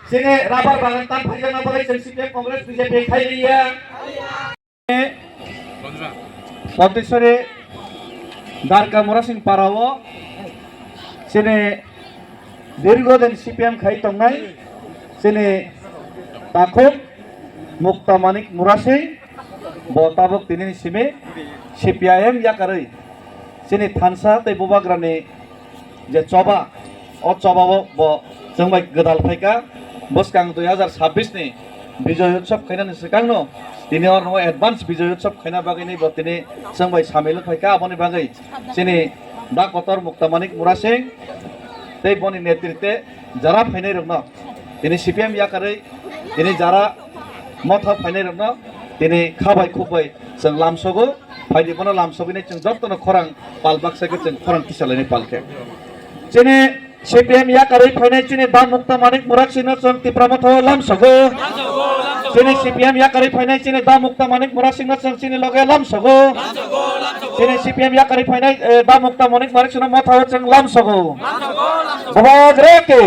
sini rabar bangan tan fajar na bagai CPM Kongres BJP খাইলিয়া পদ্মেশ্বরে Dwarka মোরাসিং পাড়াও sini দীর্ঘদিন CPM খাই তংনাই sini তাখুক মুক্তা মানিক মুরাসিং বতাবক তিনি সিমে CPIM ইয়াকারই sini থানসা তৈ বুবাগ্রানি যে চবা ও চবাও ব जोंबाय गोदाल फायका बसकां 2026 नि विजय उत्सव खायनानि सिगांनो दिनै अर नो एडभान्स विजय उत्सव खायना बागैनि बतिनि जोंबाय सामेल फायका आबनि बागै सिनि दा कतर मुक्तामानिक मुरासिं तै बनि नेतृत्वे जरा फायनाय रनो दिनै CPM याकारै दिनै जरा मथा फायनाय रनो दिनै खाबाय खुबाय जों लामसगो फायदिबोनो लामसबिनै जों जत्तनो खरां पालबाक्साखौ जों खरां किसालायनि पालके दिनै CPM याकारै फायनाय चिनि दा मुक्तामानिक मुरासिंनो जों तिप्रामथ लामसगो चिनि CPM याकारै फायनाय चिनि दा मुक्तामानिक मुरासिंनो जों चिनि लगे लामसगो चिनि CPM याकारै फायनाय दा मुक्तामानिक मुरासिंनो मथाव जों लामसगो बाबा ग्रेके